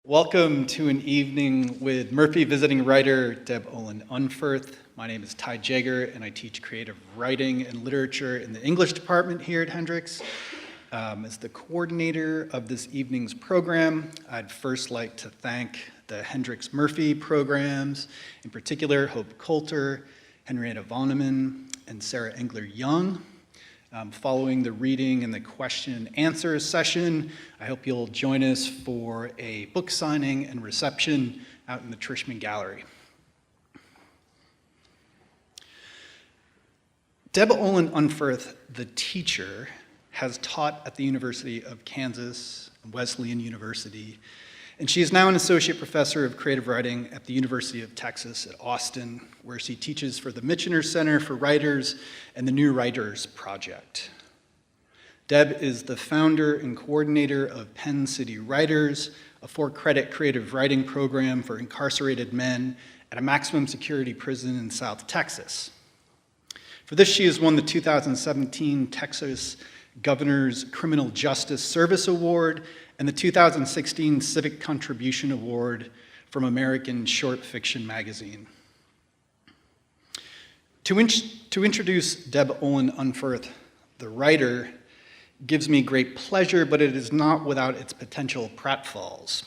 Welcome to an evening with Murphy visiting writer Deb Olin Unferth. My name is Ty Jager, and I teach creative writing and literature in the English department here at Hendrix. As the coordinator of this evening's program, I'd first like to thank the Hendrix-Murphy programs, in particular Hope Coulter, Henrietta Vonneman, and Sarah Engler-Young. Following the reading and the question and answer session, I hope you'll join us for a book signing and reception out in the Trishman Gallery. Deb Olin Unferth, the teacher, has taught at the University of Kansas and Wesleyan University, and she is now an associate professor of creative writing at the University of Texas at Austin, where she teaches for the Michener Center for Writers and the New Writers Project. Deb is the founder and coordinator of Penn City Writers, a 4-credit creative writing program for incarcerated men at a maximum security prison in South Texas. For this, she has won the 2017 Texas Governor's Criminal Justice Service Award and the 2016 Civic Contribution Award from American Short Fiction Magazine. To introduce Deb Olin Unferth, the writer, gives me great pleasure, but it is not without its potential pratfalls.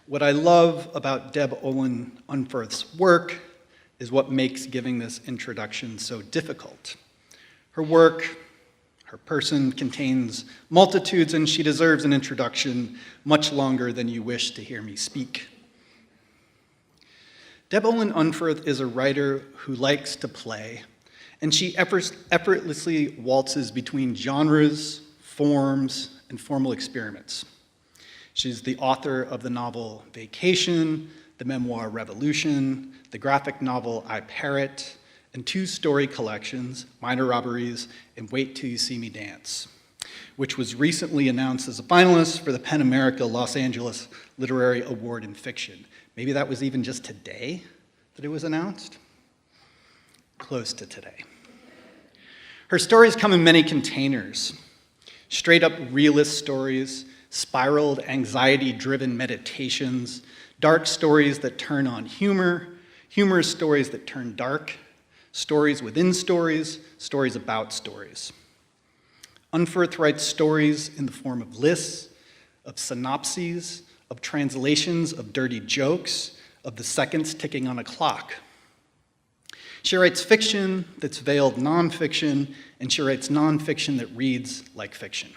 What I love about Deb Olin Unferth's work is what makes giving this introduction so difficult. Her work, her person contains multitudes, and she deserves an introduction much longer than you wish to hear me speak. Deb Olin Unferth is a writer who likes to play, and she effortlessly waltzes between genres, forms, and formal experiments. She's the author of the novel Vacation, the memoir Revolution, the graphic novel I Parrot, and 2 story collections, Minor Robberies and Wait Till You See Me Dance, which was recently announced as a finalist for the PEN America Los Angeles Literary Award in Fiction. Maybe that was even just today that it was announced? Close to today. Her stories come in many containers: straight up realist stories, spiraled anxiety-driven meditations, dark stories that turn on humor, humorous stories that turn dark, stories within stories, stories about stories. Unferth writes stories in the form of lists, of synopses, of translations of dirty jokes, of the seconds ticking on a clock. She writes fiction that's veiled nonfiction, and she writes nonfiction that reads like fiction.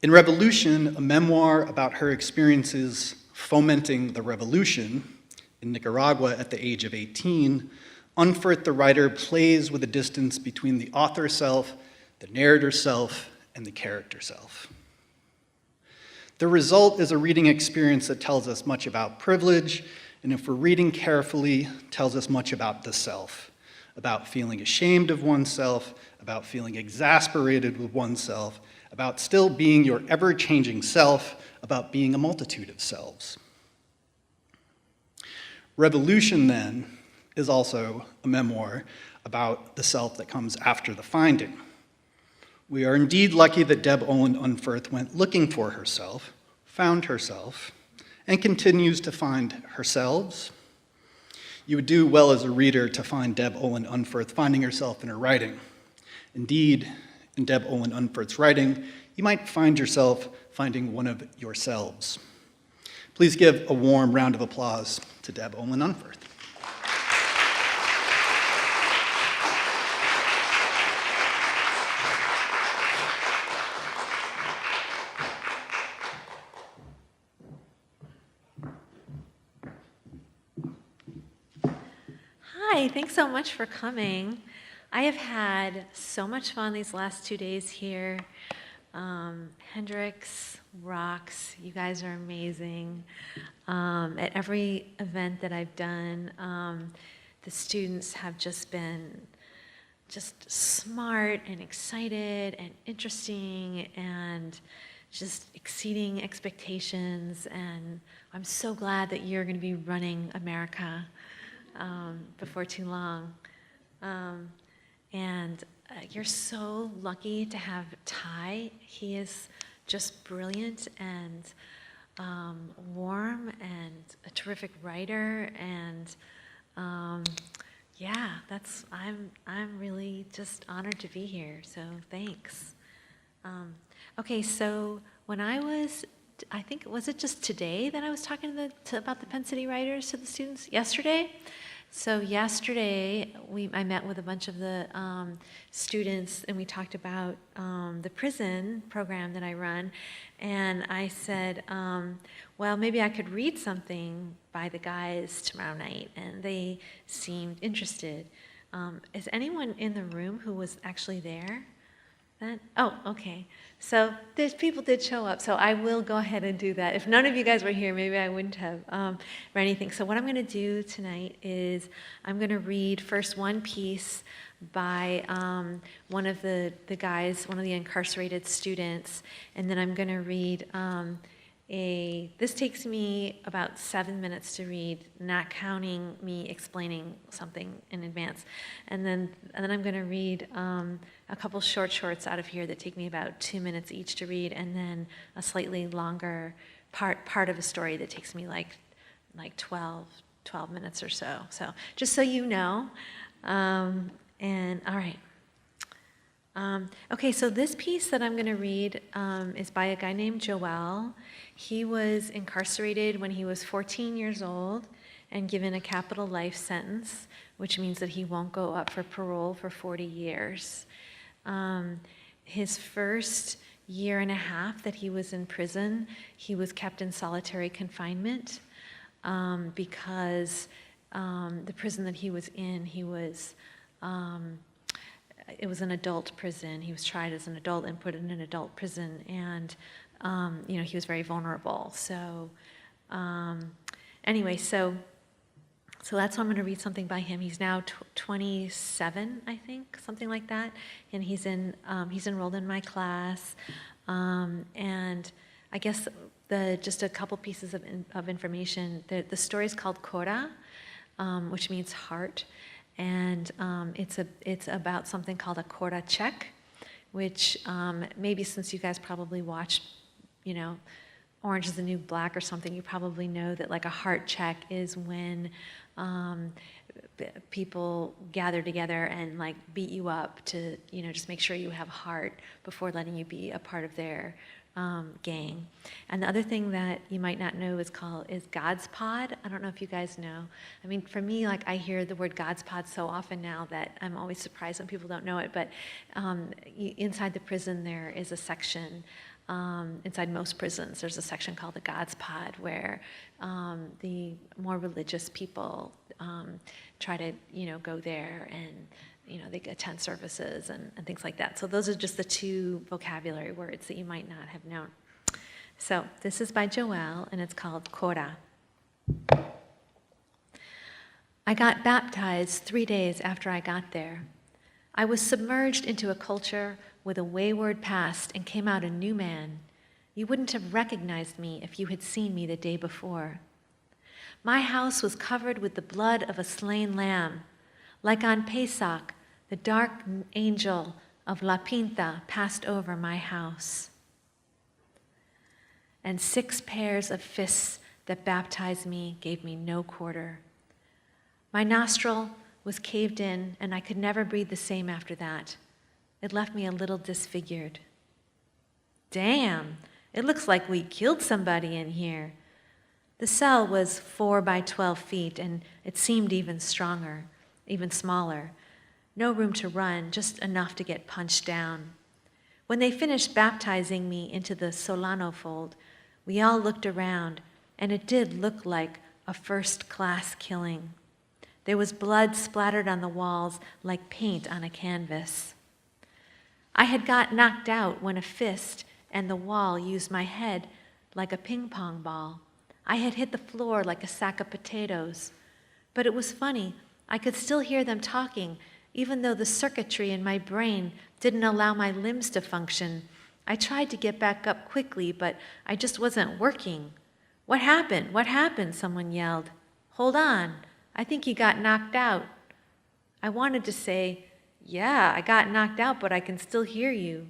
In Revolution, a memoir about her experiences fomenting the revolution in Nicaragua at the age of 18, Unferth, the writer, plays with the distance between the author self, the narrator self, and the character self. The result is a reading experience that tells us much about privilege, and if we're reading carefully, tells us much about the self, about feeling ashamed of oneself, about feeling exasperated with oneself, about still being your ever-changing self, about being a multitude of selves. Revolution, then, is also a memoir about the self that comes after the finding. We are indeed lucky that Deb Olin Unferth went looking for herself, found herself, and continues to find herself. You would do well as a reader to find Deb Olin Unferth finding herself in her writing. Indeed, in Deb Olin Unferth's writing, you might find yourself finding one of yourselves. Please give a warm round of applause to Deb Olin Unferth. Hi, thanks so much for coming. I have had so much fun these last 2 days here. Hendrix rocks. You guys are amazing. At every event that I've done, the students have just been smart and excited and interesting and just exceeding expectations. And I'm so glad that you're going to be running America before too long. And you're so lucky to have Ty. He is just brilliant, and warm and a terrific writer, and yeah, I'm really just honored to be here. So thanks. Okay, so when I think, was it just today that I was talking about the Penn City writers to the students? Yesterday? So yesterday, I met with a bunch of the students, and we talked about the prison program that I run. And I said, well, maybe I could read something by the guys tomorrow night. And they seemed interested. Is anyone in the room who was actually there? Oh, okay. So people did show up, so I will go ahead and do that. If none of you guys were here, maybe I wouldn't have read anything. So what I'm going to do tonight is I'm going to read first one piece by one of the guys, one of the incarcerated students, and then I'm going to read this takes me about 7 minutes to read, not counting me explaining something in advance. And then I'm going to read a couple shorts out of here that take me about 2 minutes each to read, and then a slightly longer part of a story that takes me like 12 minutes or so. So just so you know. And all right. Okay, so this piece that I'm going to read is by a guy named Joel. He was incarcerated when he was 14 years old and given a capital life sentence, which means that he won't go up for parole for 40 years. His first year and a half that he was in prison, he was kept in solitary confinement because the prison that he was in, it was an adult prison. He was tried as an adult and put in an adult prison, and he was very vulnerable. So anyway, so that's why I'm going to read something by him. He's now 27, I think, something like that, and he's enrolled in my class. And I guess just a couple pieces of information. The story is called Kora, which means heart. And it's about something called a Kora check, which maybe since you guys probably watched, Orange is the New Black or something, you probably know that like a heart check is when people gather together and like beat you up to, just make sure you have heart before letting you be a part of their gang. And the other thing that you might not know is God's Pod. I don't know if you guys know. I mean, for me, like I hear the word God's Pod so often now that I'm always surprised when people don't know it. But inside the prison there is a section. Inside most prisons, there's a section called the God's Pod where the more religious people try to, go there and they attend services and things like that. So those are just the two vocabulary words that you might not have known. So this is by Joel, and it's called Kora. I got baptized 3 days after I got there. I was submerged into a culture with a wayward past and came out a new man. You wouldn't have recognized me if you had seen me the day before. My house was covered with the blood of a slain lamb. Like on Pesach, the dark angel of La Pinta passed over my house. And 6 pairs of fists that baptized me gave me no quarter. My nostril was caved in, and I could never breathe the same after that. It left me a little disfigured. Damn, it looks like we killed somebody in here. The cell was 4 by 12 feet, and it seemed even smaller. No room to run, just enough to get punched down. When they finished baptizing me into the Solano fold, we all looked around, and it did look like a first-class killing. There was blood splattered on the walls like paint on a canvas. I had got knocked out when a fist and the wall used my head like a ping-pong ball. I had hit the floor like a sack of potatoes. But it was funny. I could still hear them talking, even though the circuitry in my brain didn't allow my limbs to function. I tried to get back up quickly, but I just wasn't working. What happened? What happened? Someone yelled. Hold on. I think you got knocked out. I wanted to say, yeah, I got knocked out, but I can still hear you.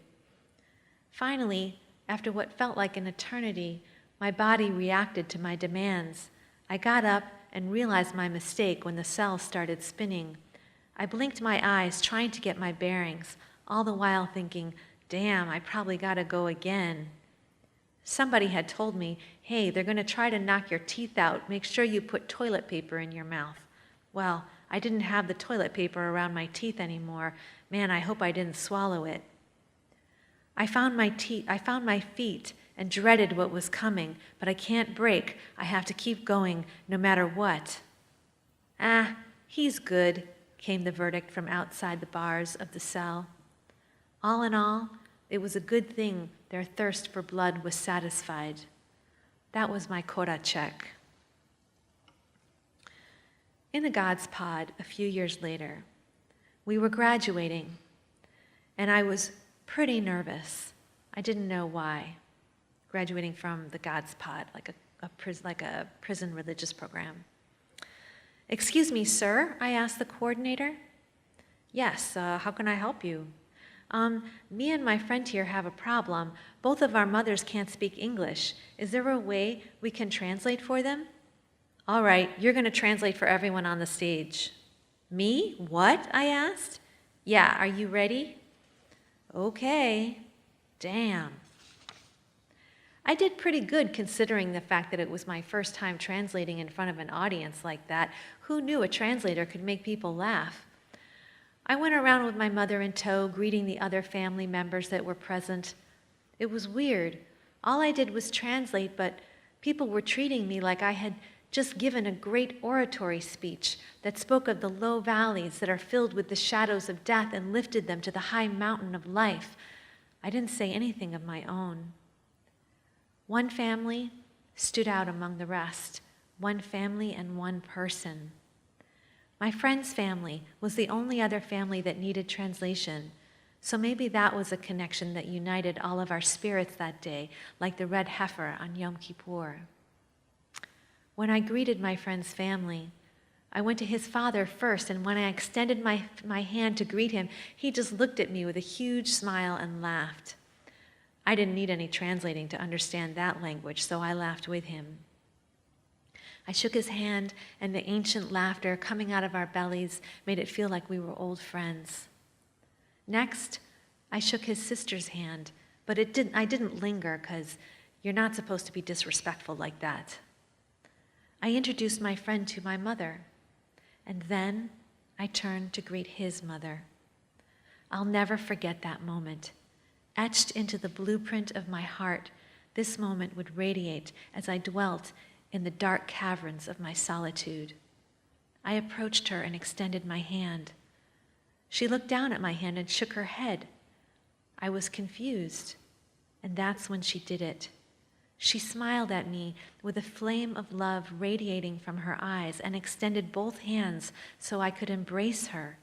Finally, after what felt like an eternity, My body reacted to my demands. I got up and realized my mistake when the cell started spinning. I blinked my eyes, trying to get my bearings, all the while thinking, damn, I probably gotta go again. Somebody had told me, hey, they're gonna try to knock your teeth out. Make sure you put toilet paper in your mouth. Well, I didn't have the toilet paper around my teeth anymore. Man, I hope I didn't swallow it. I found my feet and dreaded what was coming, but I can't break. I have to keep going no matter what. Ah, he's good, came the verdict from outside the bars of the cell. All in all, it was a good thing their thirst for blood was satisfied. That was my quota check. In the God's Pod, a few years later, we were graduating, and I was pretty nervous. I didn't know why. Graduating from the God's Pod, like a prison religious program. Excuse me, sir, I asked the coordinator. Yes, how can I help you? Me and my friend here have a problem. Both of our mothers can't speak English. Is there a way we can translate for them? All right, you're going to translate for everyone on the stage. Me? What? I asked. Yeah, are you ready? Okay. Damn. I did pretty good considering the fact that it was my first time translating in front of an audience like that. Who knew a translator could make people laugh? I went around with my mother in tow, greeting the other family members that were present. It was weird. All I did was translate, but people were treating me like I had just given a great oratory speech that spoke of the low valleys that are filled with the shadows of death and lifted them to the high mountain of life. I didn't say anything of my own. One family stood out among the rest, one family and one person. My friend's family was the only other family that needed translation, so maybe that was a connection that united all of our spirits that day, like the red heifer on Yom Kippur. When I greeted my friend's family, I went to his father first, and when I extended my hand to greet him, he just looked at me with a huge smile and laughed. I didn't need any translating to understand that language, so I laughed with him. I shook his hand, and the ancient laughter coming out of our bellies made it feel like we were old friends. Next, I shook his sister's hand, but I didn't linger because you're not supposed to be disrespectful like that. I introduced my friend to my mother, and then I turned to greet his mother. I'll never forget that moment. Etched into the blueprint of my heart, this moment would radiate as I dwelt in the dark caverns of my solitude. I approached her and extended my hand. She looked down at my hand and shook her head. I was confused, and that's when she did it. She smiled at me with a flame of love radiating from her eyes and extended both hands so I could embrace her.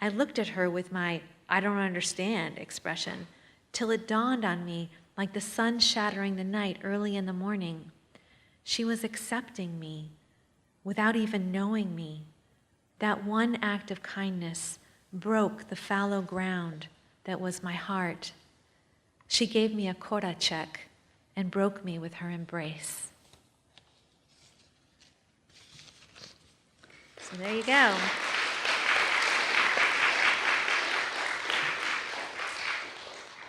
I looked at her with my "I don't understand" expression till it dawned on me like the sun shattering the night early in the morning. She was accepting me without even knowing me. That one act of kindness broke the fallow ground that was my heart. She gave me a quota check and broke me with her embrace. So there you go.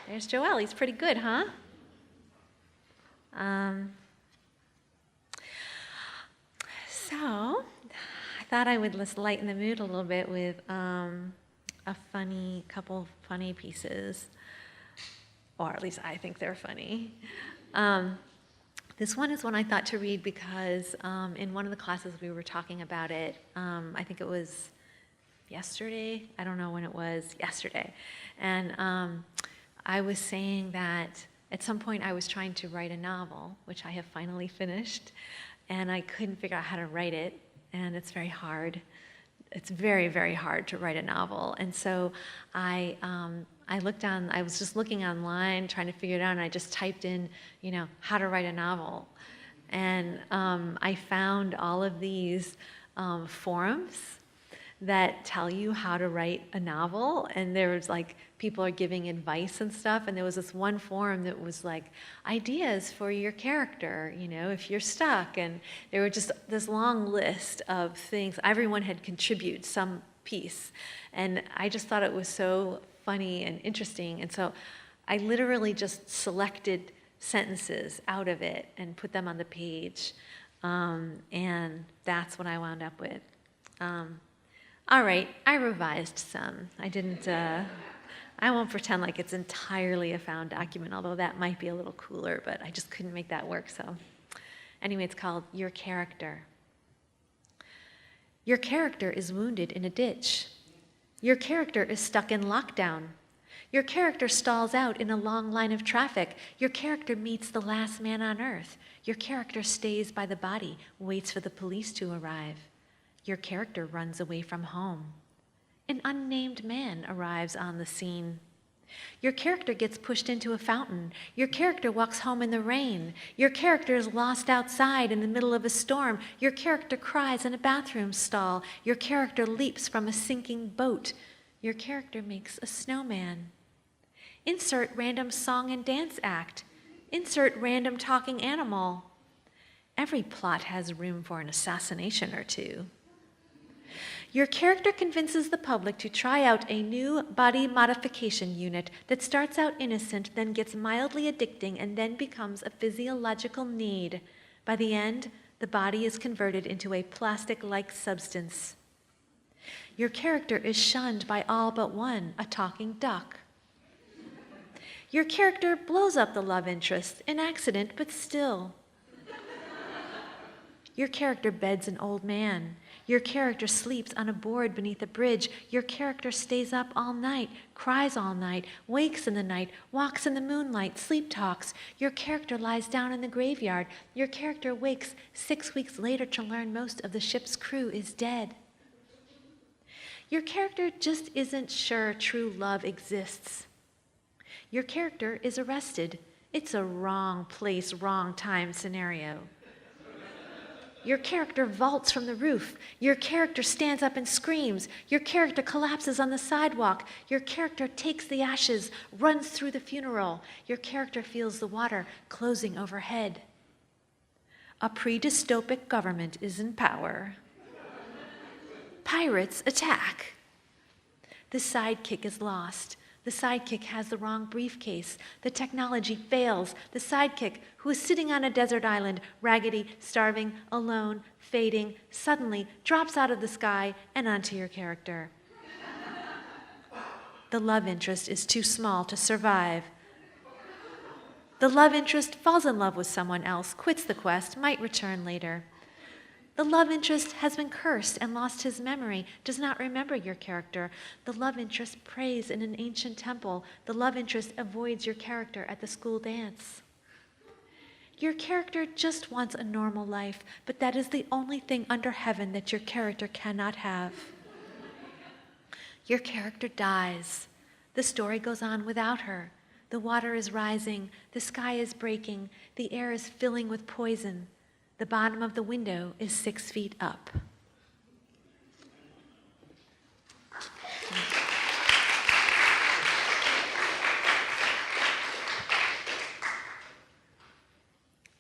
There's Joel. He's pretty good, huh? So I thought I would just lighten the mood a little bit with a couple funny pieces, or at least I think they're funny. This one is one I thought to read because in one of the classes we were talking about it. I think it was yesterday. I don't know when it was. Yesterday. And I was saying that at some point I was trying to write a novel, which I have finally finished, and I couldn't figure out how to write it, and it's very hard. It's very, very hard to write a novel. And so I was just looking online, trying to figure it out, and I just typed in, how to write a novel. And I found all of these forums that tell you how to write a novel, and there was like people are giving advice and stuff, and there was this one forum that was like ideas for your character, you know, if you're stuck, and there were just this long list of things. Everyone had contributed some piece, and I just thought it was so funny and interesting, and so I literally just selected sentences out of it and put them on the page, and that's what I wound up with. All right, I revised some. I didn't, I won't pretend like it's entirely a found document, although that might be a little cooler, but I just couldn't make that work, so. Anyway, it's called Your Character. Your character is wounded in a ditch. Your character is stuck in lockdown. Your character stalls out in a long line of traffic. Your character meets the last man on earth. Your character stays by the body, waits for the police to arrive. Your character runs away from home. An unnamed man arrives on the scene. Your character gets pushed into a fountain. Your character walks home in the rain. Your character is lost outside in the middle of a storm. Your character cries in a bathroom stall. Your character leaps from a sinking boat. Your character makes a snowman. Insert random song and dance act. Insert random talking animal. Every plot has room for an assassination or two. Your character convinces the public to try out a new body modification unit that starts out innocent, then gets mildly addicting, and then becomes a physiological need. By the end, the body is converted into a plastic-like substance. Your character is shunned by all but one, a talking duck. Your character blows up the love interest, an accident, but still. Your character beds an old man. Your character sleeps on a board beneath a bridge. Your character stays up all night, cries all night, wakes in the night, walks in the moonlight, sleep talks. Your character lies down in the graveyard. Your character wakes 6 weeks later to learn most of the ship's crew is dead. Your character just isn't sure true love exists. Your character is arrested. It's a wrong place, wrong time scenario. Your character vaults from the roof. Your character stands up and screams. Your character collapses on the sidewalk. Your character takes the ashes, runs through the funeral. Your character feels the water closing overhead. A pre-dystopic government is in power. Pirates attack. The sidekick is lost. The sidekick has the wrong briefcase. The technology fails. The sidekick, who is sitting on a desert island, raggedy, starving, alone, fading, suddenly drops out of the sky and onto your character. The love interest is too small to survive. The love interest falls in love with someone else, quits the quest, might return later. The love interest has been cursed and lost his memory, does not remember your character. The love interest prays in an ancient temple. The love interest avoids your character at the school dance. Your character just wants a normal life, but that is the only thing under heaven that your character cannot have. Your character dies. The story goes on without her. The water is rising. The sky is breaking. The air is filling with poison. The bottom of the window is 6 feet up.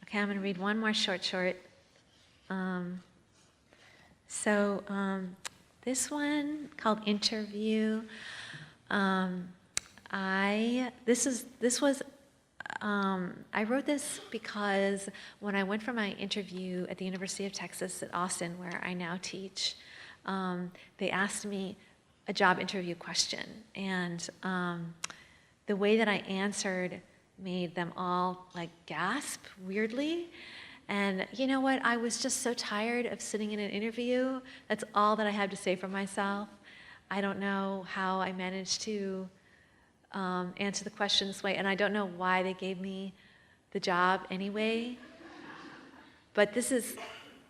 Okay, I'm going to read one more short. This one called Interview. I wrote this because when I went for my interview at the University of Texas at Austin, where I now teach, they asked me a job interview question, and the way that I answered made them all like gasp weirdly. And you know what? I was just so tired of sitting in an interview. That's all that I had to say for myself. I don't know how I managed to answer the question this way, and I don't know why they gave me the job anyway, but this is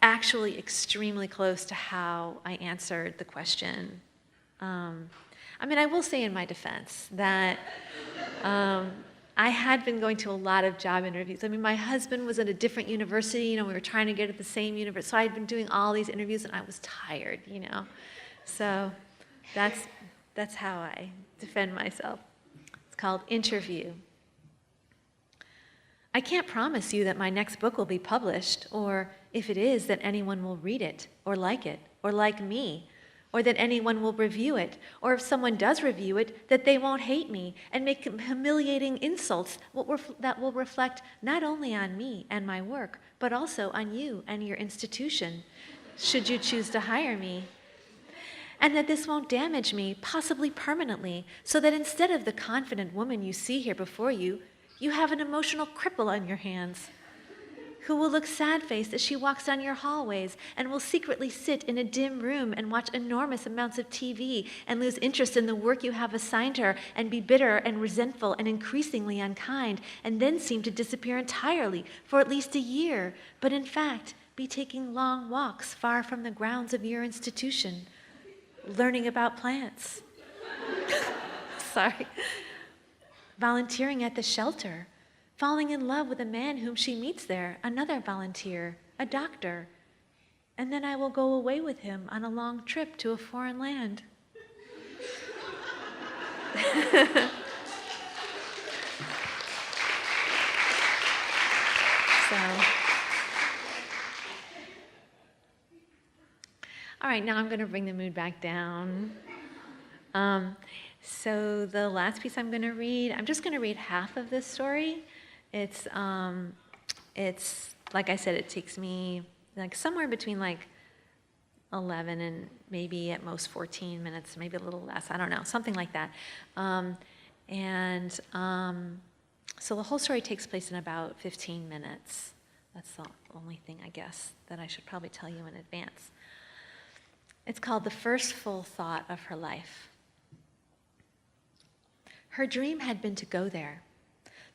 actually extremely close to how I answered the question. I will say in my defense that I had been going to a lot of job interviews. My husband was at a different university, we were trying to get at the same university, so I had been doing all these interviews, and I was tired, So that's how I defend myself. It's called Interview. I can't promise you that my next book will be published, or if it is, that anyone will read it, or like me, or that anyone will review it, or if someone does review it, that they won't hate me and make humiliating insults that will reflect not only on me and my work, but also on you and your institution, should you choose to hire me. And that this won't damage me, possibly permanently, so that instead of the confident woman you see here before you, you have an emotional cripple on your hands who will look sad-faced as she walks down your hallways and will secretly sit in a dim room and watch enormous amounts of TV and lose interest in the work you have assigned her and be bitter and resentful and increasingly unkind and then seem to disappear entirely for at least a year, but in fact be taking long walks far from the grounds of your institution, learning about plants. Sorry. Volunteering at the shelter, falling in love with a man whom she meets there, another volunteer, a doctor, and then I will go away with him on a long trip to a foreign land. All right, now I'm going to bring the mood back down. So the last piece I'm going to read, I'm just going to read half of this story. It's like I said, it takes me like somewhere between like 11 and maybe at most 14 minutes, maybe a little less, I don't know, something like that. So the whole story takes place in about 15 minutes. That's the only thing, I guess, that I should probably tell you in advance. It's called The First Full Thought of Her Life. Her dream had been to go there.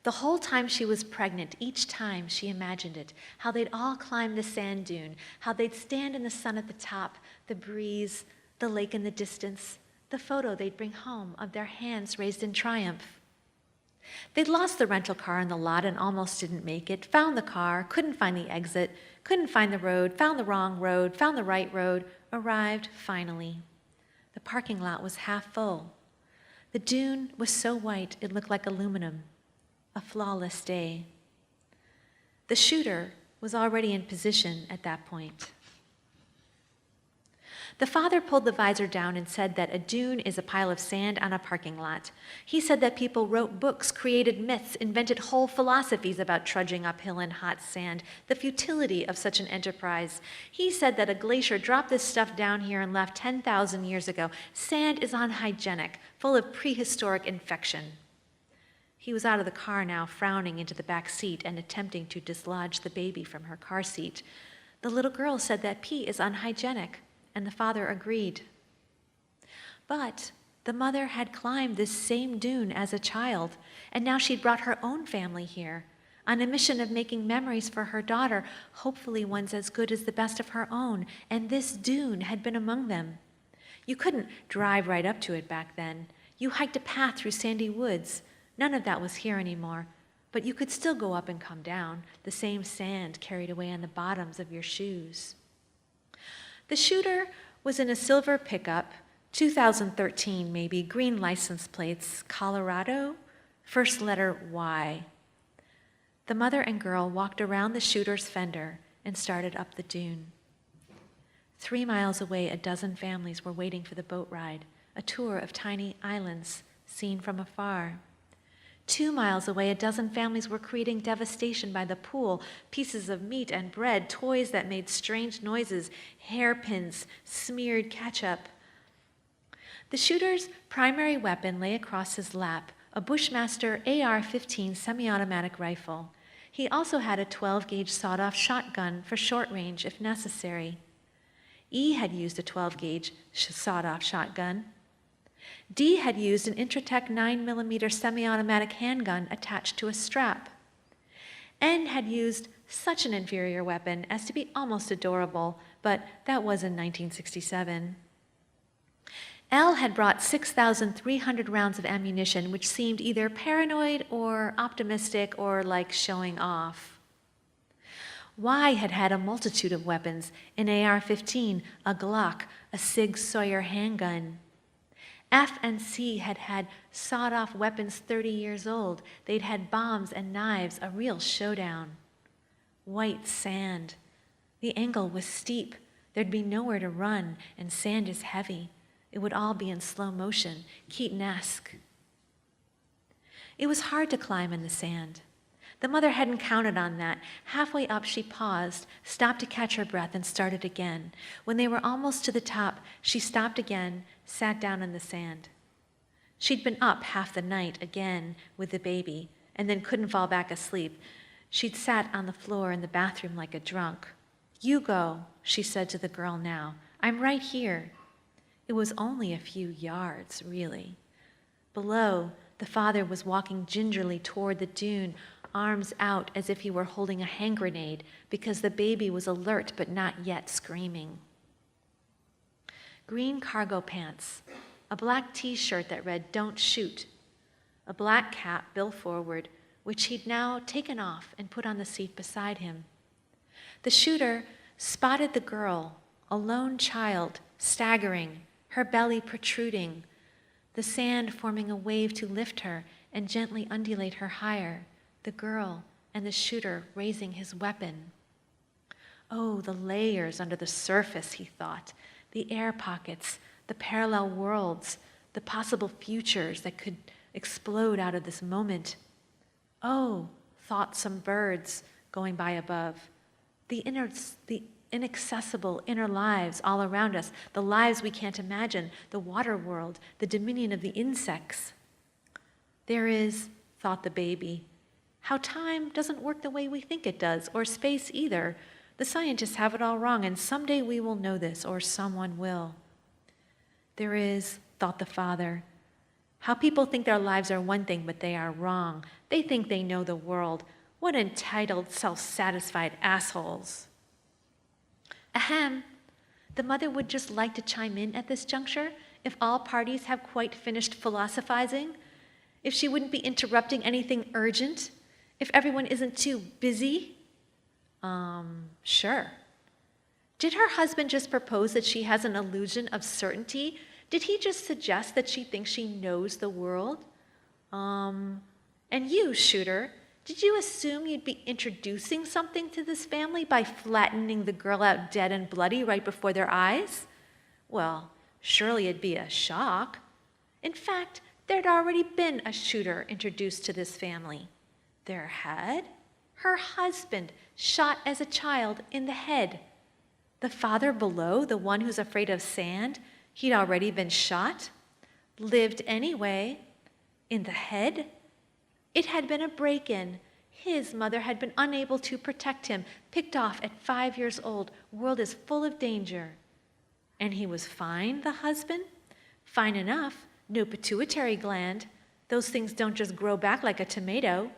The whole time she was pregnant, each time she imagined it, how they'd all climb the sand dune, how they'd stand in the sun at the top, the breeze, the lake in the distance, the photo they'd bring home of their hands raised in triumph. They'd lost the rental car in the lot and almost didn't make it, found the car, couldn't find the exit, couldn't find the road, found the wrong road, found the right road, arrived finally. The parking lot was half full. The dune was so white it looked like aluminum, a flawless day. The shooter was already in position at that point. The father pulled the visor down and said that a dune is a pile of sand on a parking lot. He said that people wrote books, created myths, invented whole philosophies about trudging uphill in hot sand, the futility of such an enterprise. He said that a glacier dropped this stuff down here and left 10,000 years ago. Sand is unhygienic, full of prehistoric infection. He was out of the car now, frowning into the back seat and attempting to dislodge the baby from her car seat. The little girl said that pee is unhygienic, and the father agreed. But the mother had climbed this same dune as a child, and now she'd brought her own family here, on a mission of making memories for her daughter, hopefully ones as good as the best of her own, and this dune had been among them. You couldn't drive right up to it back then. You hiked a path through sandy woods. None of that was here anymore, but you could still go up and come down, the same sand carried away on the bottoms of your shoes. The shooter was in a silver pickup, 2013 maybe, green license plates, Colorado, first letter Y. The mother and girl walked around the shooter's fender and started up the dune. 3 miles away, a dozen families were waiting for the boat ride, a tour of tiny islands seen from afar. 2 miles away, a dozen families were creating devastation by the pool, pieces of meat and bread, toys that made strange noises, hairpins, smeared ketchup. The shooter's primary weapon lay across his lap, a Bushmaster AR-15 semi-automatic rifle. He also had a 12-gauge sawed-off shotgun for short range if necessary. E had used a 12-gauge sawed-off shotgun. D had used an Intratec 9mm semi-automatic handgun attached to a strap. N had used such an inferior weapon as to be almost adorable, but that was in 1967. L had brought 6,300 rounds of ammunition, which seemed either paranoid or optimistic or like showing off. Y had had a multitude of weapons, an AR-15, a Glock, a Sig Sauer handgun. F and C had had sawed-off weapons 30 years old. They'd had bombs and knives, a real showdown. White sand. The angle was steep. There'd be nowhere to run, and sand is heavy. It would all be in slow motion, Keaton-esque. It was hard to climb in the sand. The mother hadn't counted on that. Halfway up, she paused, stopped to catch her breath, and started again. When they were almost to the top, she stopped again, sat down in the sand. She'd been up half the night again with the baby, and then couldn't fall back asleep. She'd sat on the floor in the bathroom like a drunk. "You go," she said to the girl now. "I'm right here." It was only a few yards, really. Below, the father was walking gingerly toward the dune, arms out as if he were holding a hand grenade, because the baby was alert but not yet screaming. Green cargo pants, a black t-shirt that read "Don't shoot," a black cap bill forward, which he'd now taken off and put on the seat beside him. The shooter spotted the girl, a lone child, staggering, her belly protruding, the sand forming a wave to lift her and gently undulate her higher, the girl and the shooter raising his weapon. Oh, the layers under the surface, he thought, the air pockets, the parallel worlds, the possible futures that could explode out of this moment. Oh, thought some birds going by above, the inaccessible inner lives all around us, the lives we can't imagine, the water world, the dominion of the insects. There is, thought the baby, how time doesn't work the way we think it does, or space either. The scientists have it all wrong, and someday we will know this, or someone will. There is, thought the father, how people think their lives are one thing, but they are wrong. They think they know the world. What entitled, self-satisfied assholes. Ahem. The mother would just like to chime in at this juncture, if all parties have quite finished philosophizing, if she wouldn't be interrupting anything urgent, if everyone isn't too busy. Sure. Did her husband just propose that she has an illusion of certainty? Did he just suggest that she thinks she knows the world? And you, shooter, did you assume you'd be introducing something to this family by flattening the girl out dead and bloody right before their eyes? Well, surely it'd be a shock. In fact, there'd already been a shooter introduced to this family. There had? Her husband, shot as a child in the head. The father below, the one who's afraid of sand, he'd already been shot. Lived anyway. In the head? It had been a break-in. His mother had been unable to protect him, picked off at 5 years old. World is full of danger. And he was fine, the husband? Fine enough. No pituitary gland. Those things don't just grow back like a tomato.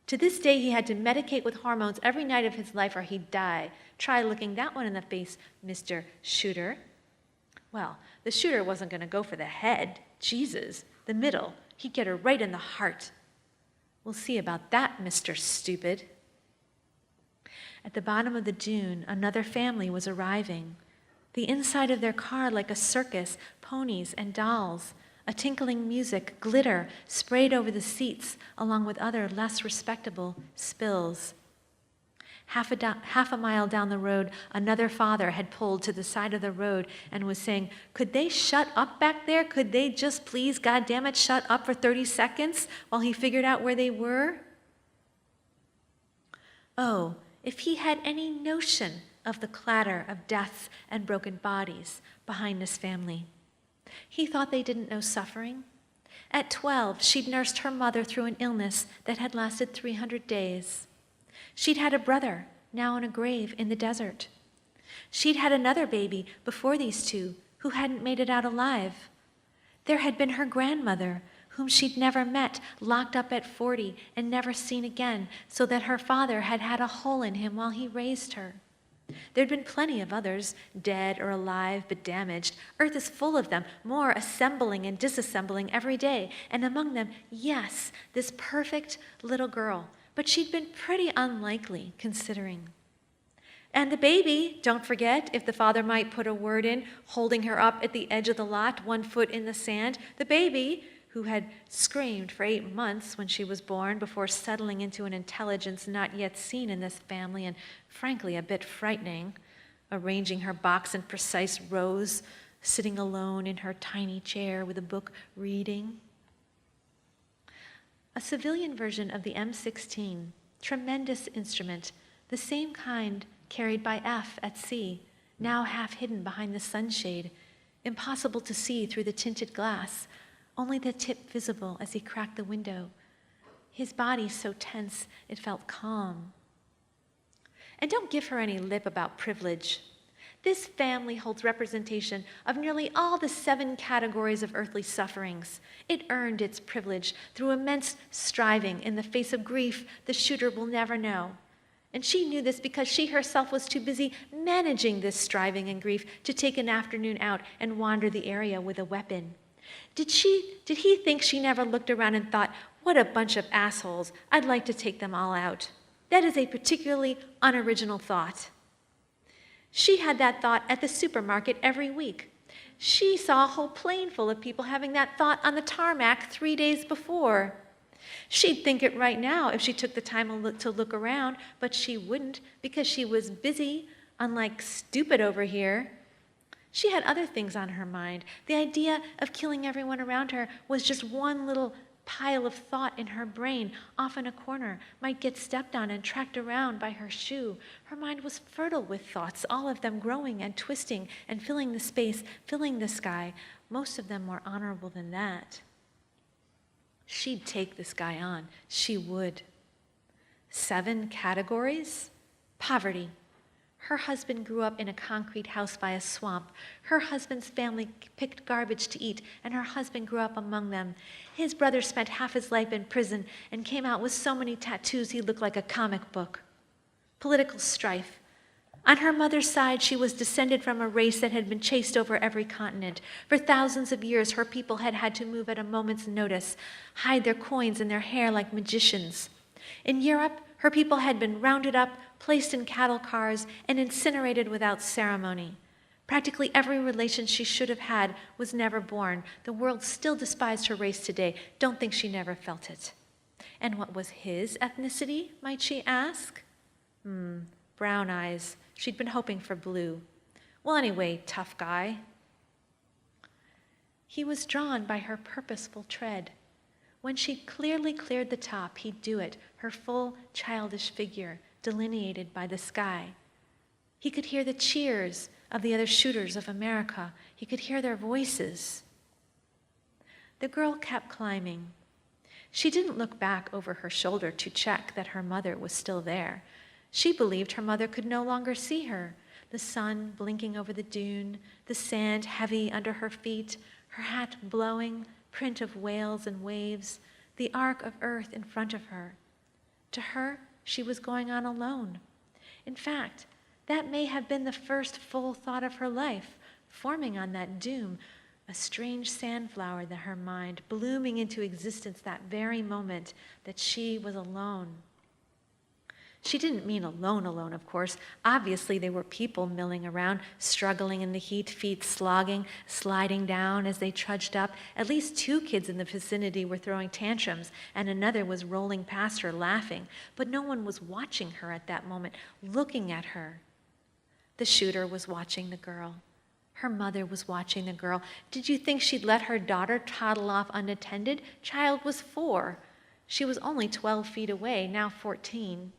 To this day, he had to medicate with hormones every night of his life or he'd die. Try looking that one in the face, Mr. Shooter. Well, the shooter wasn't going to go for the head. Jesus, the middle. He'd get her right in the heart. We'll see about that, Mr. Stupid. At the bottom of the dune, another family was arriving. The inside of their car like a circus, ponies and dolls. A tinkling music, glitter, sprayed over the seats, along with other less respectable spills. Half a mile down the road, another father had pulled to the side of the road and was saying, "Could they shut up back there? Could they just please, goddammit, shut up for 30 seconds while he figured out where they were?" Oh, if he had any notion of the clatter of deaths and broken bodies behind this family. He thought they didn't know suffering. At 12, she'd nursed her mother through an illness that had lasted 300 days. She'd had a brother, now in a grave in the desert. She'd had another baby before these two, who hadn't made it out alive. There had been her grandmother, whom she'd never met, locked up at 40 and never seen again, so that her father had had a hole in him while he raised her. There'd been plenty of others, dead or alive but damaged. Earth is full of them, more assembling and disassembling every day. And among them, yes, this perfect little girl. But she'd been pretty unlikely, considering. And the baby, don't forget, if the father might put a word in, holding her up at the edge of the lot, 1 foot in the sand, the baby, who had screamed for 8 months when she was born before settling into an intelligence not yet seen in this family and frankly a bit frightening, arranging her box in precise rows, sitting alone in her tiny chair with a book reading. A civilian version of the M16, tremendous instrument, the same kind carried by F at sea, now half hidden behind the sunshade, impossible to see through the tinted glass, only the tip visible as he cracked the window. His body so tense it felt calm. And don't give her any lip about privilege. This family holds representation of nearly all the 7 categories of earthly sufferings. It earned its privilege through immense striving in the face of grief the shooter will never know. And she knew this because she herself was too busy managing this striving and grief to take an afternoon out and wander the area with a weapon. Did he think she never looked around and thought, what a bunch of assholes, I'd like to take them all out? That is a particularly unoriginal thought. She had that thought at the supermarket every week. She saw a whole plane full of people having that thought on the tarmac 3 days before. She'd think it right now if she took the time to look around, but she wouldn't because she was busy, unlike stupid over here. She had other things on her mind. The idea of killing everyone around her was just one little pile of thought in her brain, off in a corner, might get stepped on and tracked around by her shoe. Her mind was fertile with thoughts, all of them growing and twisting and filling the space, filling the sky, most of them more honorable than that. She'd take this guy on. She would. 7 categories? Poverty. Her husband grew up in a concrete house by a swamp. Her husband's family picked garbage to eat, and her husband grew up among them. His brother spent half his life in prison and came out with so many tattoos he looked like a comic book. Political strife. On her mother's side, she was descended from a race that had been chased over every continent. For thousands of years, her people had had to move at a moment's notice, hide their coins in their hair like magicians. In Europe, her people had been rounded up, placed in cattle cars, and incinerated without ceremony. Practically every relation she should have had was never born. The world still despised her race today. Don't think she never felt it. And what was his ethnicity, might she ask? Brown eyes. She'd been hoping for blue. Well, anyway, tough guy. He was drawn by her purposeful tread. When she clearly cleared the top, he'd do it, her full childish figure, delineated by the sky. He could hear the cheers of the other shooters of America. He could hear their voices. The girl kept climbing. She didn't look back over her shoulder to check that her mother was still there. She believed her mother could no longer see her. The sun blinking over the dune, the sand heavy under her feet, her hat blowing, print of whales and waves, the arc of earth in front of her. To her, she was going on alone. In fact, that may have been the first full thought of her life, forming on that dune, a strange sandflower in her mind, blooming into existence that very moment that she was alone. She didn't mean alone, of course. Obviously, there were people milling around, struggling in the heat, feet slogging, sliding down as they trudged up. At least 2 kids in the vicinity were throwing tantrums, and another was rolling past her, laughing. But no one was watching her at that moment, looking at her. The shooter was watching the girl. Her mother was watching the girl. Did you think she'd let her daughter toddle off unattended? Child was 4. She was only 12 feet away, now 14.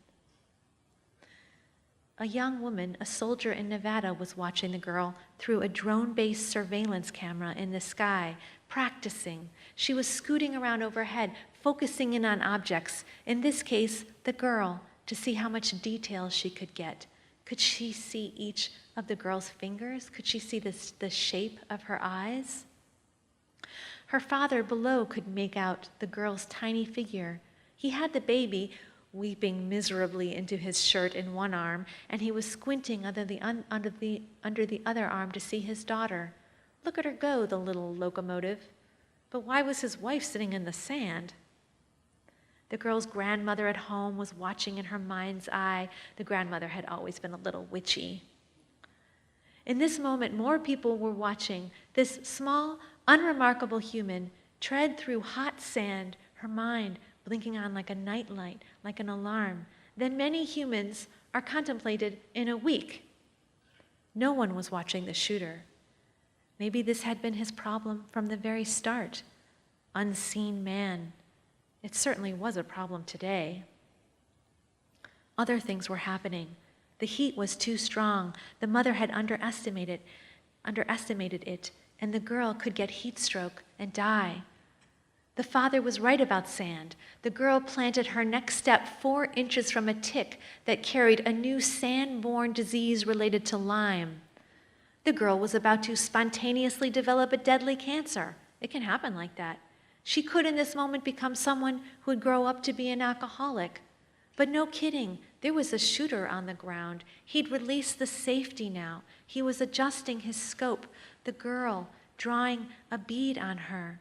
A young woman, a soldier in Nevada, was watching the girl through a drone-based surveillance camera in the sky, practicing. She was scooting around overhead, focusing in on objects, in this case, the girl, to see how much detail she could get. Could she see each of the girl's fingers? Could she see the shape of her eyes? Her father below could make out the girl's tiny figure. He had the baby weeping miserably into his shirt in one arm, and he was squinting under the other arm to see his daughter. Look at her go, the little locomotive. But why was his wife sitting in the sand? The girl's grandmother at home was watching in her mind's eye. The grandmother had always been a little witchy. In this moment, more people were watching this small, unremarkable human tread through hot sand, her mind blinking on like a nightlight, like an alarm, than many humans are contemplated in a week. No one was watching the shooter. Maybe this had been his problem from the very start. Unseen man. It certainly was a problem today. Other things were happening. The heat was too strong. The mother had underestimated it, and the girl could get heat stroke and die. The father was right about sand. The girl planted her next step 4 inches from a tick that carried a new sand-borne disease related to Lyme. The girl was about to spontaneously develop a deadly cancer. It can happen like that. She could in this moment become someone who would grow up to be an alcoholic. But no kidding, there was a shooter on the ground. He'd released the safety now. He was adjusting his scope. The girl, drawing a bead on her.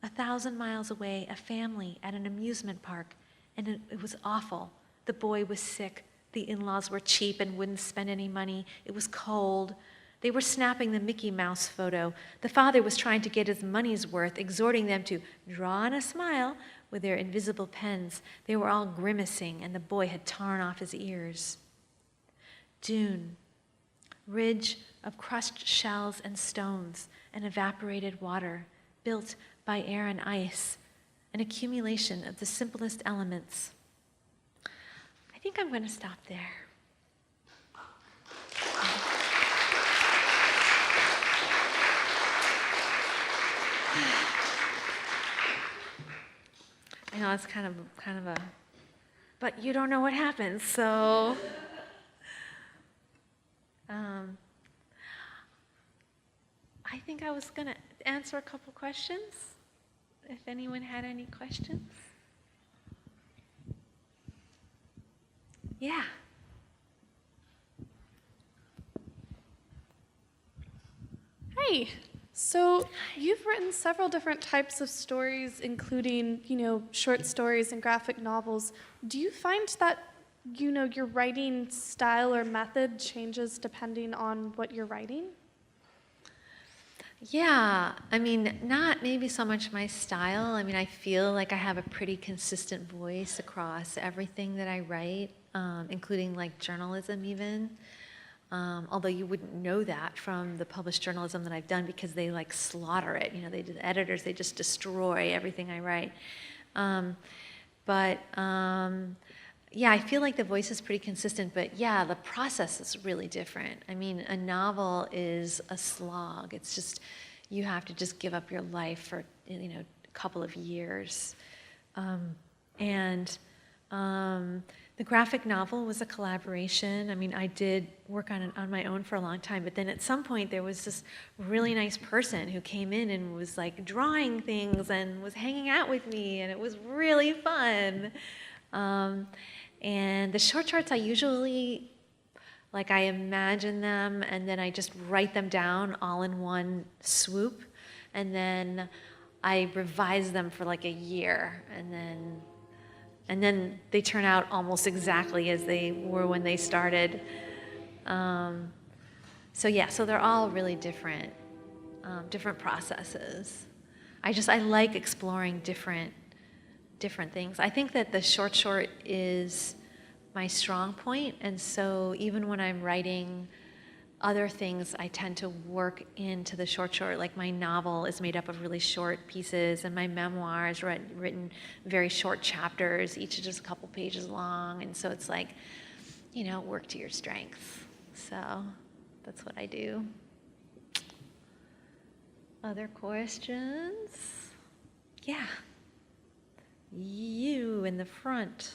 1,000 miles away, a family at an amusement park, and it was awful. The boy was sick. The in-laws were cheap and wouldn't spend any money. It was cold. They were snapping the Mickey Mouse photo. The father was trying to get his money's worth, exhorting them to draw on a smile with their invisible pens. They were all grimacing, and the boy had torn off his ears. Dune, ridge of crushed shells and stones and evaporated water, built by air and ice, an accumulation of the simplest elements. I think I'm going to stop there. I know it's kind of a, but you don't know what happens, so. I think I was going to answer a couple questions, if anyone had any questions. Yeah. Hi. So you've written several different types of stories, including, short stories and graphic novels. Do you find that, your writing style or method changes depending on what you're writing? Yeah, not maybe so much my style. I feel like I have a pretty consistent voice across everything that I write, including like journalism even. Although you wouldn't know that from the published journalism that I've done because they like slaughter it. The editors, they just destroy everything I write. Yeah, I feel like the voice is pretty consistent, but yeah, the process is really different. A novel is a slog. It's just, you have to just give up your life for, a couple of years. The graphic novel was a collaboration. I did work on it on my own for a long time, but then at some point there was this really nice person who came in and was like drawing things and was hanging out with me, and it was really fun. And the short charts I usually, I imagine them and then I just write them down all in one swoop, and then I revise them for like a year, and then they turn out almost exactly as they were when they started. So they're all really different processes. I like exploring different things. I think that the short is my strong point, and so even when I'm writing other things, I tend to work into the short. Like my novel is made up of really short pieces, and my memoir is written very short chapters, each just a couple pages long, and so it's like, work to your strengths. So that's what I do. Other questions? Yeah. You in the front.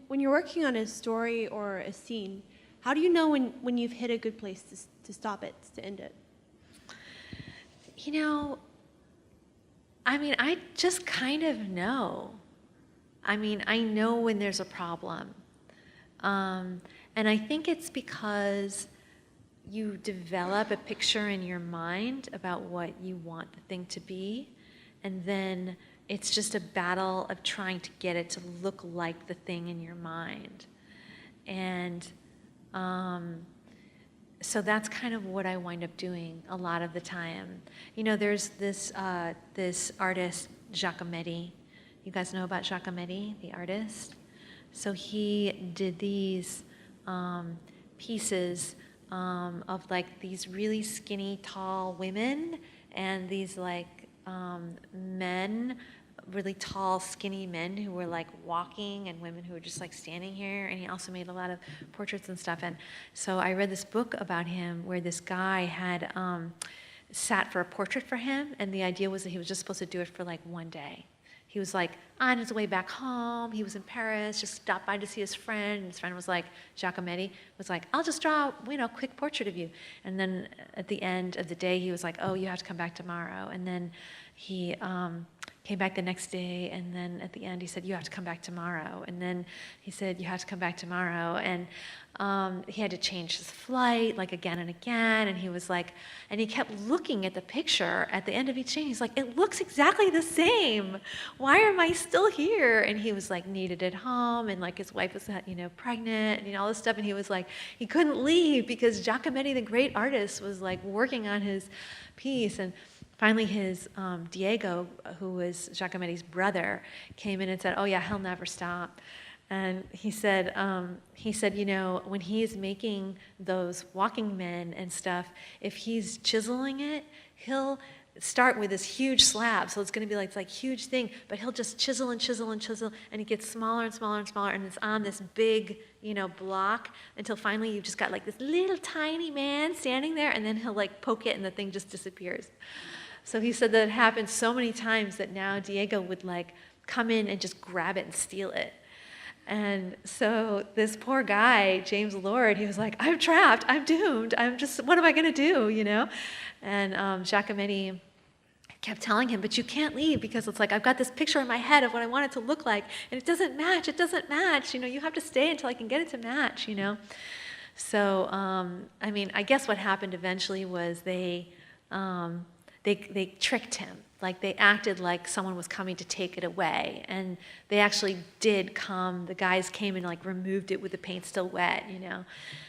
When you're working on a story or a scene, how do you know when you've hit a good place to stop it, to end it? I just kind of know. I know when there's a problem. And I think it's because you develop a picture in your mind about what you want the thing to be, and then it's just a battle of trying to get it to look like the thing in your mind. And so that's kind of what I wind up doing a lot of the time. You know, there's this artist, Giacometti. You guys know about Giacometti, the artist? So he did these pieces of like these really skinny, tall women and these like men, really tall, skinny men who were like walking, and women who were just like standing here. And he also made a lot of portraits and stuff. And so I read this book about him where this guy had sat for a portrait for him, and the idea was that he was just supposed to do it for like one day. He was like on his way back home. He was in Paris, just stopped by to see his friend. And his friend was like, Giacometti was like, I'll just draw, a quick portrait of you. And then at the end of the day, he was like, oh, you have to come back tomorrow. And then he came back the next day, and then at the end he said, you have to come back tomorrow. And then he said, you have to come back tomorrow. And he had to change his flight like again and again. And he was like, and he kept looking at the picture at the end of each change. He's like, it looks exactly the same. Why am I still here? And he was like needed at home, and like his wife was, pregnant, and all this stuff. And he was like, he couldn't leave because Giacometti, the great artist, was like working on his piece. And finally, his Diego, who was Giacometti's brother, came in and said, "Oh yeah, he'll never stop." And he said, when he's making those walking men and stuff, if he's chiseling it, he'll start with this huge slab, so it's going to be like huge thing, but he'll just chisel and chisel and chisel, and it gets smaller and smaller and smaller, and it's on this big, block until finally you've just got like this little tiny man standing there, and then he'll like poke it, and the thing just disappears. So he said that it happened so many times that now Diego would like come in and just grab it and steal it. And so this poor guy, James Lord, he was like, I'm trapped, I'm doomed, what am I gonna do, And Giacometti kept telling him, but you can't leave because it's like, I've got this picture in my head of what I want it to look like, and it doesn't match, you have to stay until I can get it to match, So, I guess what happened eventually was they tricked him. Like they acted like someone was coming to take it away, and they actually did come. The guys came and like removed it with the paint still wet,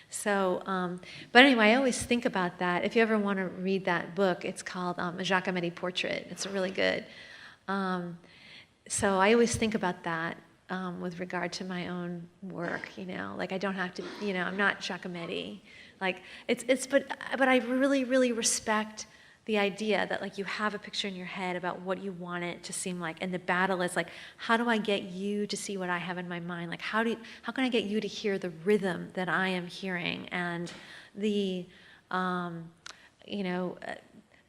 So, but anyway, I always think about that. If you ever want to read that book, it's called A Giacometti Portrait. It's really good. So I always think about that with regard to my own work. Like I don't have to. I'm not Giacometti. Like but I really, really respect the idea that like you have a picture in your head about what you want it to seem like, and the battle is like, how do I get you to see what I have in my mind? Like how can I get you to hear the rhythm that I am hearing, and the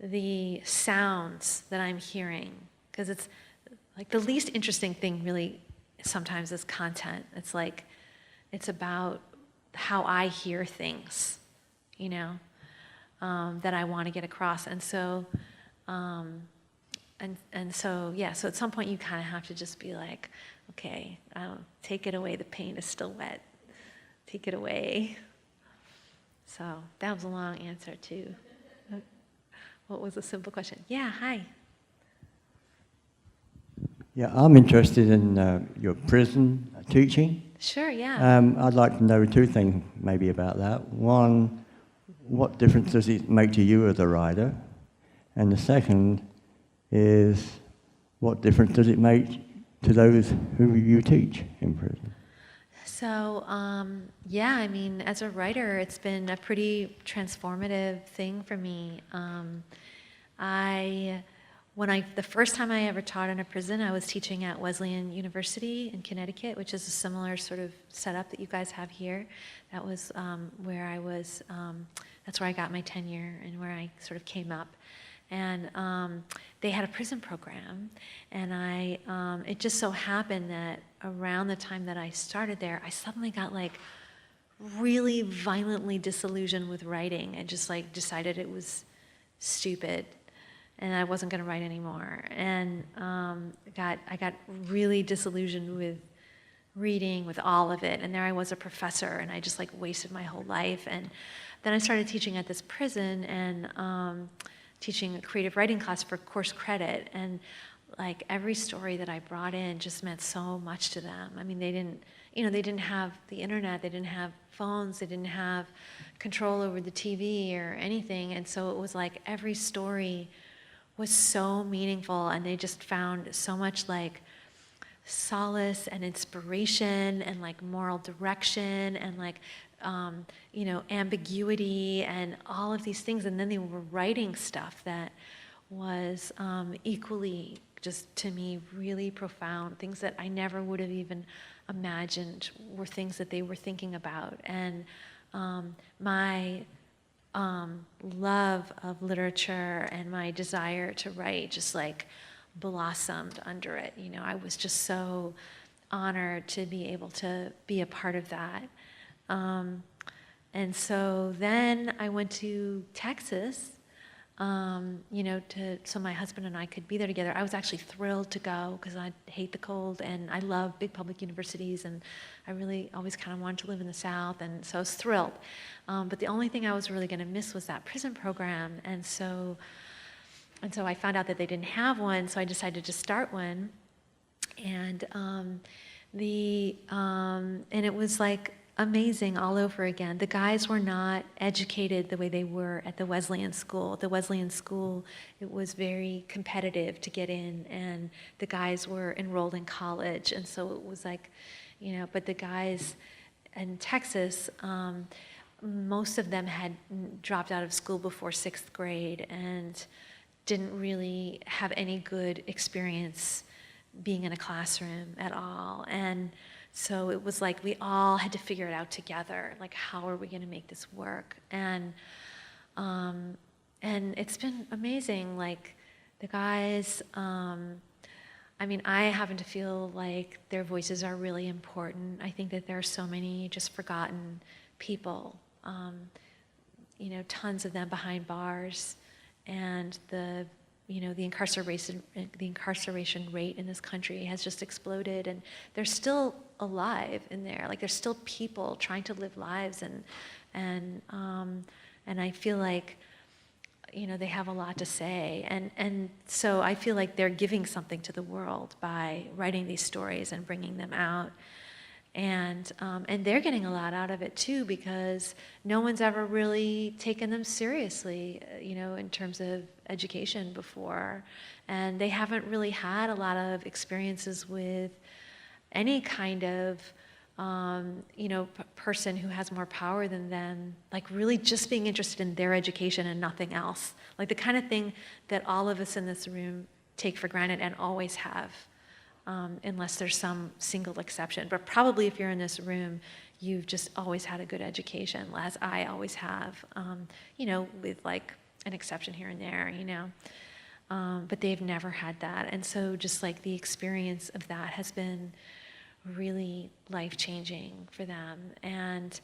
the sounds that I'm hearing? Because it's like the least interesting thing really sometimes is content. It's like it's about how I hear things, that I want to get across. And so, so at some point you kind of have to just be like, okay, take it away. The paint is still wet. Take it away. So that was a long answer too. What was a simple question? Yeah, hi. Yeah, I'm interested in your prison teaching. Sure, yeah. I'd like to know two things maybe about that. One, what difference does it make to you as a writer? And the second is, what difference does it make to those who you teach in prison? So, as a writer, it's been a pretty transformative thing for me. The first time I ever taught in a prison, I was teaching at Wesleyan University in Connecticut, which is a similar sort of setup that you guys have here. That was where I was, that's where I got my tenure and where I sort of came up. And they had a prison program, and it just so happened that around the time that I started there, I suddenly got like really violently disillusioned with writing and just like decided it was stupid and I wasn't going to write anymore. And I got really disillusioned with reading, with all of it. And there I was, a professor, and I just like wasted my whole life. And then I started teaching at this prison and teaching a creative writing class for course credit. And like every story that I brought in just meant so much to them. I mean, they didn't have the internet, they didn't have phones, they didn't have control over the TV or anything. And so it was like every story was so meaningful, and they just found so much like solace and inspiration and like moral direction and like ambiguity and all of these things. And then they were writing stuff that was equally, just to me, really profound, things that I never would have even imagined were things that they were thinking about. And my love of literature and my desire to write just like blossomed under it. I was just so honored to be able to be a part of that. And so then I went to Texas, so my husband and I could be there together. I was actually thrilled to go because I hate the cold and I love big public universities, and I really always kind of wanted to live in the South, and so I was thrilled. But the only thing I was really going to miss was that prison program, and so I found out that they didn't have one, so I decided to start one, and it was like amazing all over again. The guys were not educated the way they were at the Wesleyan School. At the Wesleyan School, it was very competitive to get in, and the guys were enrolled in college, and so it was like, but the guys in Texas, most of them had dropped out of school before 6th grade and didn't really have any good experience being in a classroom at all. And so it was like we all had to figure it out together, like how are we going to make this work? And it's been amazing. Like the guys, I happen to feel like their voices are really important. I think that there are so many just forgotten people, tons of them behind bars, and the incarceration rate in this country has just exploded, and they're still alive in there. Like there's still people trying to live lives, and I feel like they have a lot to say, and so I feel like they're giving something to the world by writing these stories and bringing them out. And they're getting a lot out of it too, because no one's ever really taken them seriously, in terms of education before. And they haven't really had a lot of experiences with any kind of, person who has more power than them, like really just being interested in their education and nothing else. Like the kind of thing that all of us in this room take for granted and always have. Unless there's some single exception. But probably if you're in this room, you've just always had a good education, as I always have, with like an exception here and there, But they've never had that. And so just like the experience of that has been really life-changing for them. And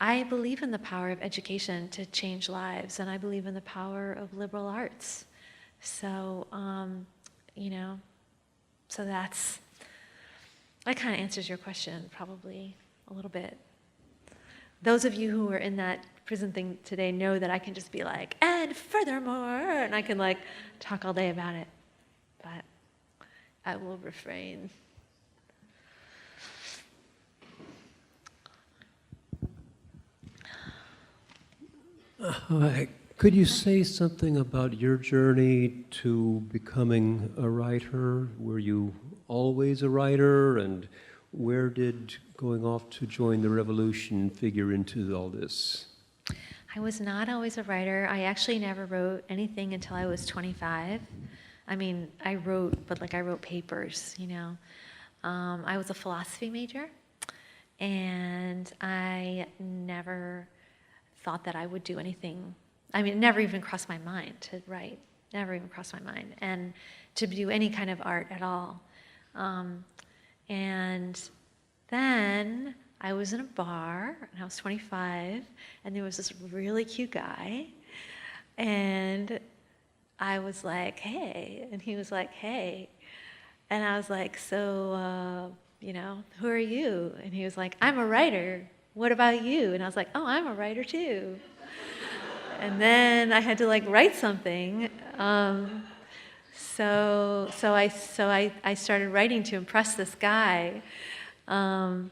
I believe in the power of education to change lives, and I believe in the power of liberal arts. So, so that kind of answers your question, probably a little bit. Those of you who were in that prison thing today know that I can just be like, and furthermore, and I can like talk all day about it, but I will refrain. Could you say something about your journey to becoming a writer? Were you always a writer, and where did going off to join the revolution figure into all this? I was not always a writer. I actually never wrote anything until I was 25. I wrote, but like I wrote papers, I was a philosophy major, and I never thought that I would do anything. It never even crossed my mind to write, never even crossed my mind, and to do any kind of art at all. And then I was in a bar, and I was 25, and there was this really cute guy, and I was like, hey, and he was like, hey, and I was like, so, who are you? And he was like, I'm a writer. what about you? And I was like, oh, I'm a writer too. And then I had to like write something. So I started writing to impress this guy. And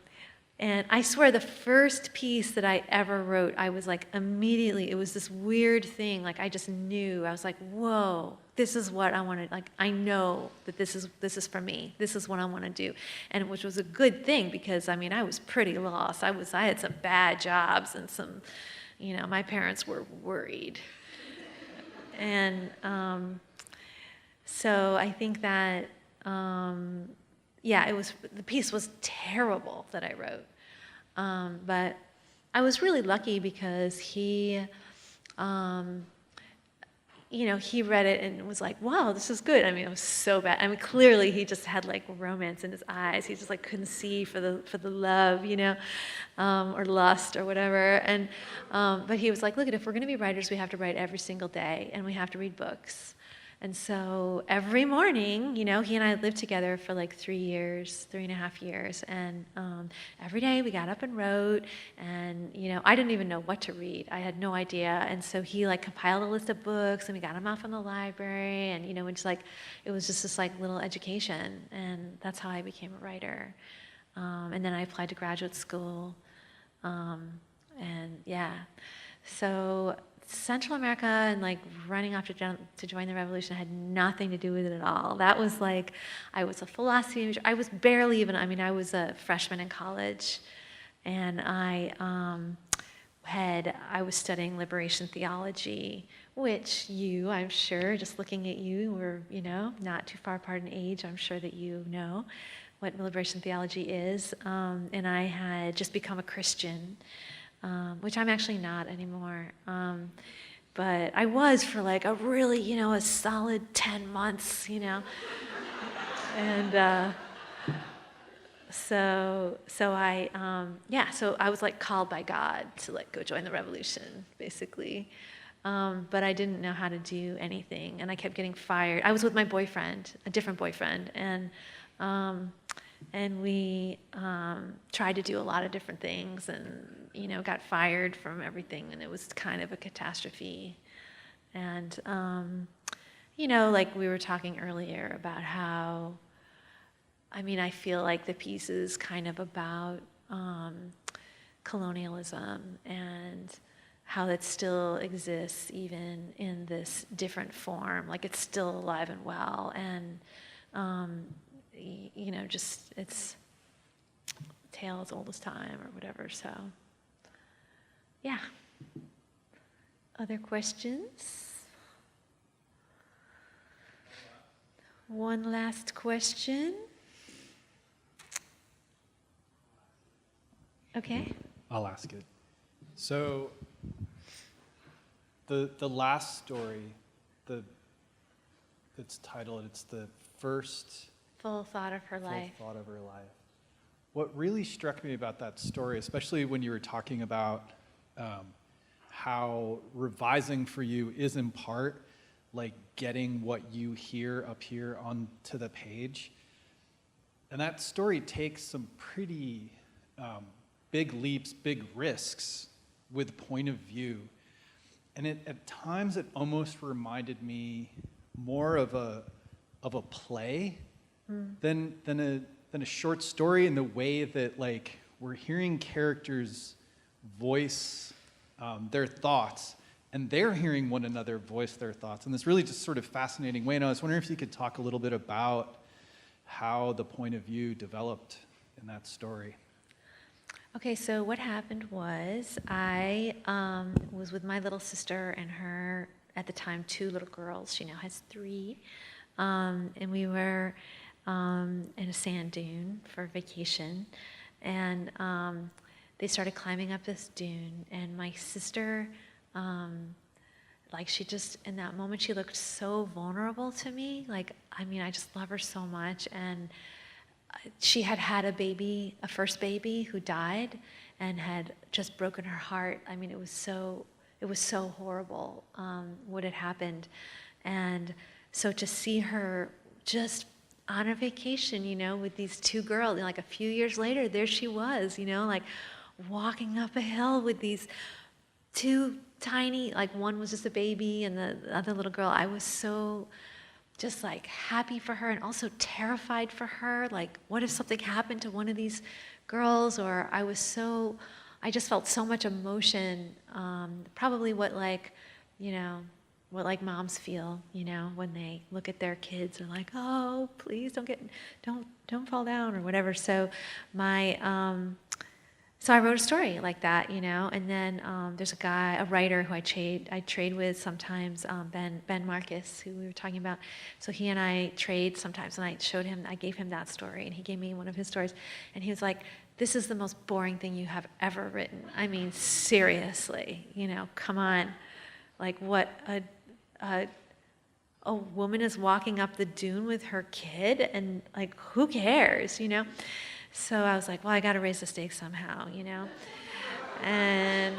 I swear the first piece that I ever wrote, I was like immediately, it was this weird thing, like I just knew. I was like, whoa, this is what I wanted. Like I know that this is for me. This is what I want to do. And which was a good thing because I mean, I was pretty lost. I had some bad jobs and some, my parents were worried. And so I think that the piece was terrible that I wrote. But I was really lucky because he read it and was like, wow, this is good. I mean, it was so bad. I mean, clearly he just had like romance in his eyes. He just like couldn't see for the love, or lust or whatever. And, but he was like, look, if we're going to be writers, we have to write every single day and we have to read books. And so every morning, he and I lived together for like 3.5 years. And every day we got up and wrote. And, I didn't even know what to read. I had no idea. And so he like compiled a list of books and we got them out from the library. And, it's like, it was just this like little education. And that's how I became a writer. And then I applied to graduate school. So Central America and like running off to join the revolution had nothing to do with it at all. That was like, I was a philosophy major. I was barely even, I was a freshman in college, and I was studying liberation theology, which I'm sure, just looking at you, we're, not too far apart in age, I'm sure that you know what liberation theology is. And I had just become a Christian. Which I'm actually not anymore. But I was for like a really, a solid 10 months, And so I was like called by God to like go join the revolution, basically. But I didn't know how to do anything, and I kept getting fired. I was with my boyfriend, a different boyfriend, and we tried to do a lot of different things and, got fired from everything, and it was kind of a catastrophe. And, like we were talking earlier about how, I feel like the piece is kind of about colonialism and how it still exists even in this different form, like it's still alive and well, and just it's a tale as old as time or whatever. So yeah. Other questions? One last question. Okay. I'll ask it. So the last story, it's titled, it's the first Full thought of her life. Full thought of her life. What really struck me about that story, especially when you were talking about how revising for you is in part like getting what you hear up here onto the page. And that story takes some pretty big leaps, big risks with point of view. And at times it almost reminded me more of a play than a short story, in the way that like we're hearing characters voice their thoughts, and they're hearing one another voice their thoughts in this really just sort of fascinating way. And I was wondering if you could talk a little bit about how the point of view developed in that story. Okay, so what happened was I was with my little sister and her, at the time, 2 little girls. She now has 3. And we were in a sand dune for vacation. And they started climbing up this dune. And my sister, she just, in that moment, she looked so vulnerable to me. I just love her so much. And she had a baby, a first baby who died and had just broken her heart. It was so horrible what had happened. And so to see her just on a vacation, with these 2 girls, like a few years later, there she was, walking up a hill with these two tiny, like one was just a baby and the other little girl. I was so just like happy for her and also terrified for her. Like, what if something happened to one of these girls? Or I just felt so much emotion, probably what like, what like moms feel, when they look at their kids and like, oh, please don't fall down or whatever. So so I wrote a story like that, and then there's a writer who I trade with sometimes, Ben Marcus, who we were talking about. So he and I trade sometimes, and I gave him that story, and he gave me one of his stories, and he was like, this is the most boring thing you have ever written. I mean, seriously, come on. Like what a woman is walking up the dune with her kid, and like, who cares, So I was like, well, I got to raise the stakes somehow, And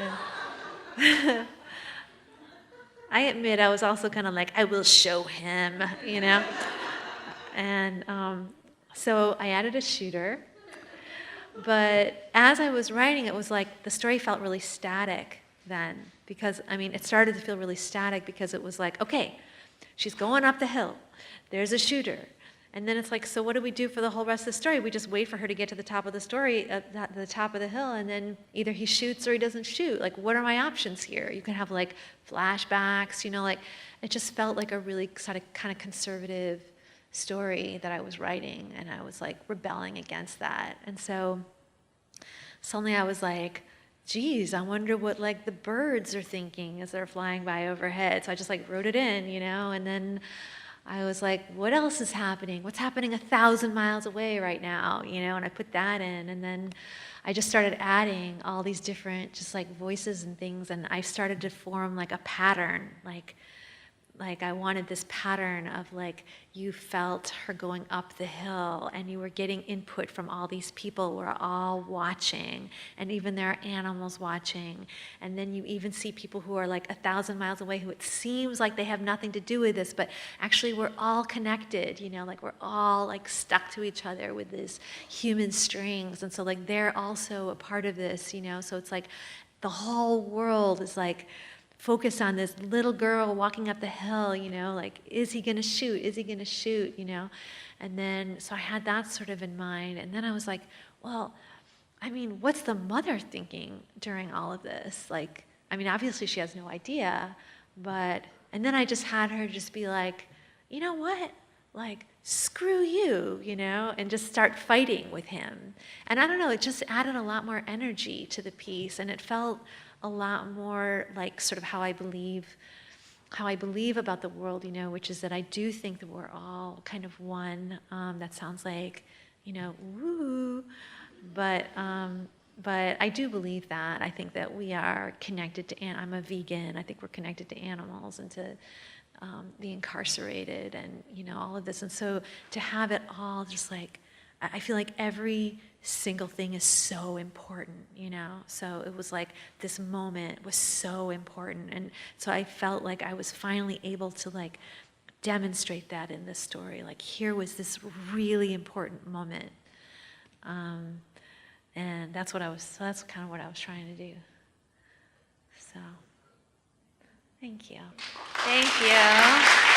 I admit I was also kind of like, I will show him, And so I added a shooter. But as I was writing, it was like the story felt really static then. Because, it started to feel really static because it was like, okay, she's going up the hill. There's a shooter. And then it's like, so what do we do for the whole rest of the story? We just wait for her to get to the top of the story, at the top of the hill, and then either he shoots or he doesn't shoot. Like, what are my options here? You can have like flashbacks, like it just felt like a really kind of conservative story that I was writing, and I was like rebelling against that. And so suddenly I was like, geez, I wonder what like the birds are thinking as they're flying by overhead. So I just like wrote it in, and then I was like, what else is happening? What's happening 1,000 miles away right now? And I put that in, and then I just started adding all these different just like voices and things, and I started to form like a pattern, like I wanted this pattern of like, you felt her going up the hill and you were getting input from all these people who are all watching, and even there are animals watching. And then you even see people who are like 1,000 miles away who it seems like they have nothing to do with this, but actually we're all connected, like we're all like stuck to each other with these human strings. And so like they're also a part of this, so it's like the whole world is like focus on this little girl walking up the hill, like, is he gonna shoot? Is he gonna shoot? And then, so I had that sort of in mind. And then I was like, well, what's the mother thinking during all of this? Like, obviously she has no idea, and then I just had her just be like, you know what? Like, screw you, and just start fighting with him. And I don't know, it just added a lot more energy to the piece, and it felt a lot more like sort of how I believe about the world, which is that I do think that we're all kind of one. That sounds like, woo, but I do believe that. I think that we are connected to, I'm a vegan, I think we're connected to animals and to the incarcerated and, all of this. And so to have it all just like, I feel like every single thing is so important, So it was like this moment was so important. And so I felt like I was finally able to like demonstrate that in this story. Like here was this really important moment. And that's kind of what I was trying to do. So, thank you. Thank you.